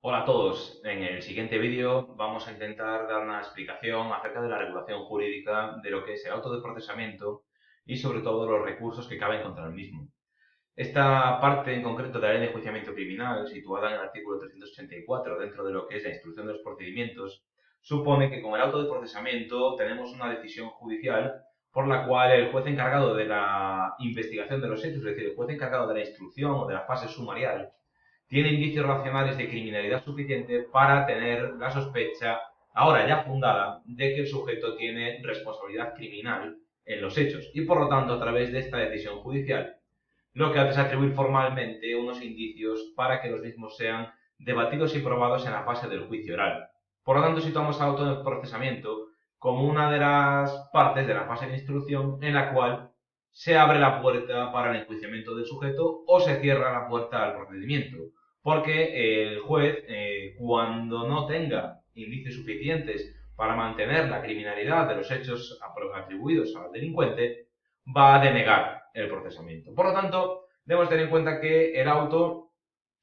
Hola a todos, en el siguiente vídeo vamos a intentar dar una explicación acerca de la regulación jurídica de lo que es el auto de procesamiento y sobre todo los recursos que caben contra el mismo. Esta parte en concreto de la ley de enjuiciamiento criminal, situada en el artículo 384 dentro de lo que es la instrucción de los procedimientos, supone que con el auto de procesamiento tenemos una decisión judicial por la cual el juez encargado de la investigación de los hechos, es decir, el juez encargado de la instrucción o de la fase sumarial, tiene indicios racionales de criminalidad suficiente para tener la sospecha, ahora ya fundada, de que el sujeto tiene responsabilidad criminal en los hechos y por lo tanto a través de esta decisión judicial lo que hace es atribuir formalmente unos indicios para que los mismos sean debatidos y probados en la fase del juicio oral. Por lo tanto, situamos al auto de procesamiento como una de las partes de la fase de instrucción en la cual se abre la puerta para el enjuiciamiento del sujeto o se cierra la puerta al procedimiento. Porque el juez, cuando no tenga indicios suficientes para mantener la criminalidad de los hechos atribuidos al delincuente, va a denegar el procesamiento. Por lo tanto, debemos tener en cuenta que el auto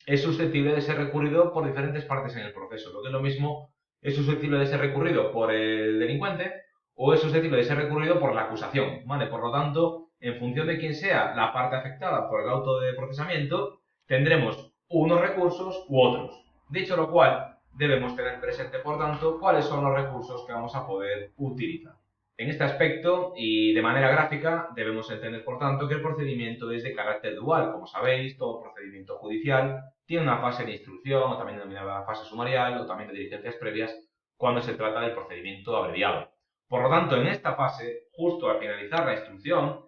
es susceptible de ser recurrido por diferentes partes en el proceso. Lo que es lo mismo, es susceptible de ser recurrido por el delincuente o es susceptible de ser recurrido por la acusación, ¿vale? Por lo tanto, en función de quién sea la parte afectada por el auto de procesamiento, tendremos unos recursos u otros. Dicho lo cual, debemos tener presente, por tanto, cuáles son los recursos que vamos a poder utilizar. En este aspecto, y de manera gráfica, debemos entender, por tanto, que el procedimiento es de carácter dual. Como sabéis, todo procedimiento judicial tiene una fase de instrucción, o también denominada fase sumarial, o también de diligencias previas, cuando se trata del procedimiento abreviado. Por lo tanto, en esta fase, justo al finalizar la instrucción,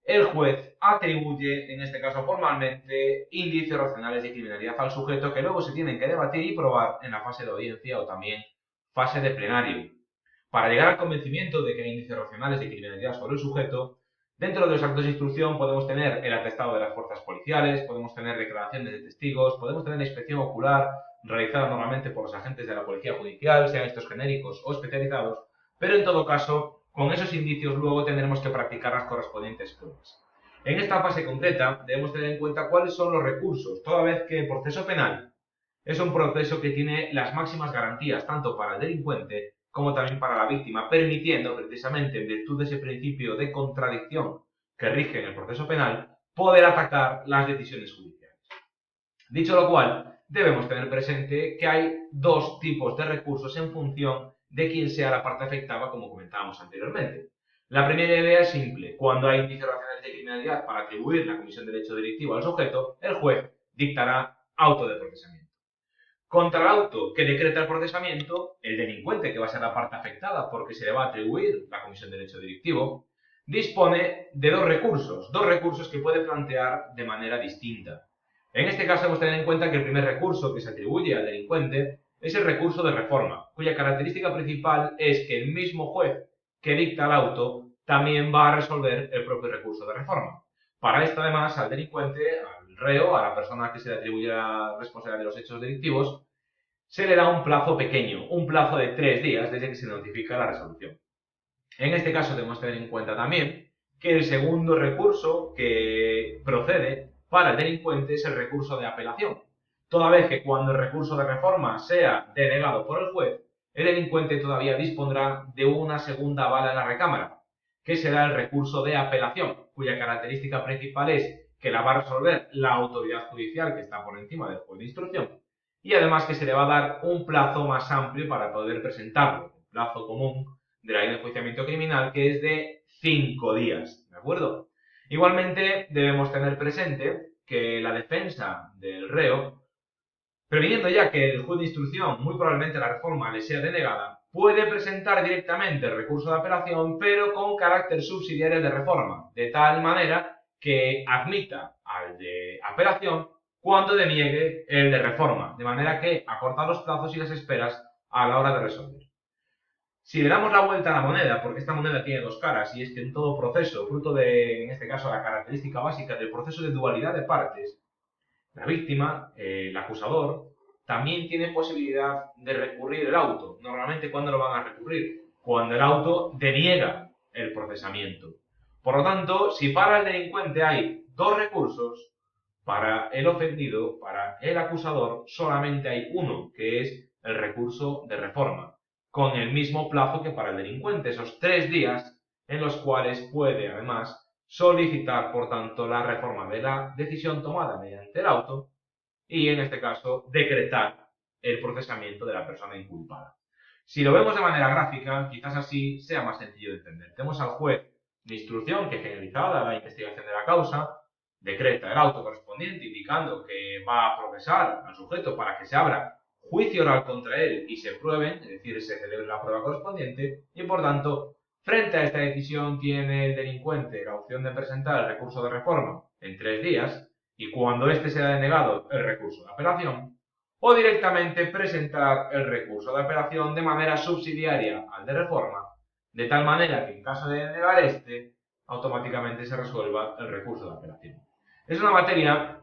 el juez atribuye, en este caso formalmente, indicios racionales de criminalidad al sujeto que luego se tienen que debatir y probar en la fase de audiencia o también fase de plenario. Para llegar al convencimiento de que hay indicios racionales de criminalidad sobre el sujeto, dentro de los actos de instrucción podemos tener el atestado de las fuerzas policiales, podemos tener declaraciones de testigos, podemos tener la inspección ocular realizada normalmente por los agentes de la policía judicial, sean estos genéricos o especializados, pero en todo caso, con esos indicios luego tendremos que practicar las correspondientes pruebas. En esta fase concreta debemos tener en cuenta cuáles son los recursos, toda vez que el proceso penal es un proceso que tiene las máximas garantías tanto para el delincuente como también para la víctima, permitiendo precisamente en virtud de ese principio de contradicción que rige en el proceso penal, poder atacar las decisiones judiciales. Dicho lo cual, debemos tener presente que hay dos tipos de recursos en función de quién sea la parte afectada, como comentábamos anteriormente. La primera idea es simple. Cuando hay indicios racionales de criminalidad para atribuir la comisión del hecho delictivo al sujeto, el juez dictará auto de procesamiento. Contra el auto que decreta el procesamiento, el delincuente, que va a ser la parte afectada porque se le va a atribuir la comisión del hecho delictivo, dispone de dos recursos que puede plantear de manera distinta. En este caso hemos de tener en cuenta que el primer recurso que se atribuye al delincuente es el recurso de reforma, cuya característica principal es que el mismo juez que dicta el auto también va a resolver el propio recurso de reforma. Para esto, además, al delincuente, al reo, a la persona que se le atribuye la responsabilidad de los hechos delictivos, se le da un plazo pequeño, un plazo de 3 días desde que se notifica la resolución. En este caso debemos tener en cuenta también que el segundo recurso que procede para el delincuente es el recurso de apelación, toda vez que cuando el recurso de reforma sea denegado por el juez, el delincuente todavía dispondrá de una segunda bala en la recámara, que será el recurso de apelación, cuya característica principal es que la va a resolver la autoridad judicial que está por encima del juez de instrucción y además que se le va a dar un plazo más amplio para poder presentarlo, un plazo común de la ley de enjuiciamiento criminal que es de 5 días, ¿de acuerdo? Igualmente debemos tener presente que la defensa del reo, previniendo ya que el juez de instrucción, muy probablemente la reforma le sea denegada, puede presentar directamente el recurso de apelación, pero con carácter subsidiario de reforma, de tal manera que admita al de apelación cuando deniegue el de reforma, de manera que acorta los plazos y las esperas a la hora de resolver. Si le damos la vuelta a la moneda, porque esta moneda tiene dos caras, y es que en todo proceso, fruto de, en este caso, la característica básica del proceso de dualidad de partes, la víctima, el acusador, también tiene posibilidad de recurrir el auto. Normalmente, ¿cuándo lo van a recurrir? Cuando el auto deniega el procesamiento. Por lo tanto, si para el delincuente hay dos recursos, Para el ofendido, para el acusador, solamente hay uno, que es el recurso de reforma, con el mismo plazo que para el delincuente, esos 3 días en los cuales puede, además, solicitar, por tanto, la reforma de la decisión tomada mediante el auto y, en este caso, decretar el procesamiento de la persona inculpada. Si lo vemos de manera gráfica, quizás así sea más sencillo de entender. Tenemos al juez de instrucción que, finalizada la investigación de la causa, decreta el auto correspondiente indicando que va a procesar al sujeto para que se abra juicio oral contra él y se prueben, es decir, se celebre la prueba correspondiente, y por tanto, frente a esta decisión tiene el delincuente la opción de presentar el recurso de reforma en 3 días, y cuando éste sea denegado, el recurso de apelación, o directamente presentar el recurso de apelación de manera subsidiaria al de reforma, de tal manera que en caso de denegar este, automáticamente se resuelva el recurso de apelación. Es una materia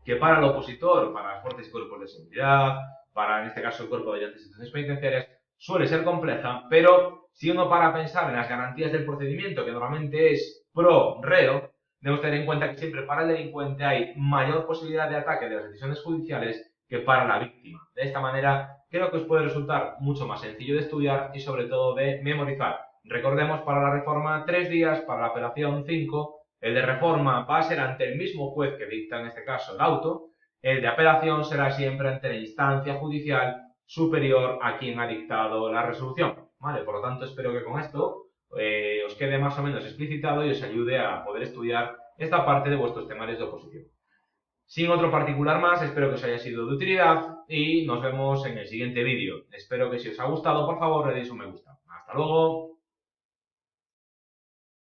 que para el opositor, para las fuerzas y cuerpos de seguridad, para en este caso el cuerpo de agentes de instituciones penitenciarias, suele ser compleja, pero si uno para a pensar en las garantías del procedimiento, que normalmente es pro reo, debemos tener en cuenta que siempre para el delincuente hay mayor posibilidad de ataque de las decisiones judiciales que para la víctima. De esta manera, creo que os puede resultar mucho más sencillo de estudiar y sobre todo de memorizar. Recordemos, para la reforma 3 días, para la apelación 5, el de reforma va a ser ante el mismo juez que dicta en este caso el auto, el de apelación será siempre ante la instancia judicial superior a quien ha dictado la resolución. ¿Vale? Por lo tanto, espero que con esto os quede más o menos explicitado y os ayude a poder estudiar esta parte de vuestros temarios de oposición. Sin otro particular más, espero que os haya sido de utilidad y nos vemos en el siguiente vídeo. Espero que si os ha gustado, por favor, le deis un me gusta. ¡Hasta luego!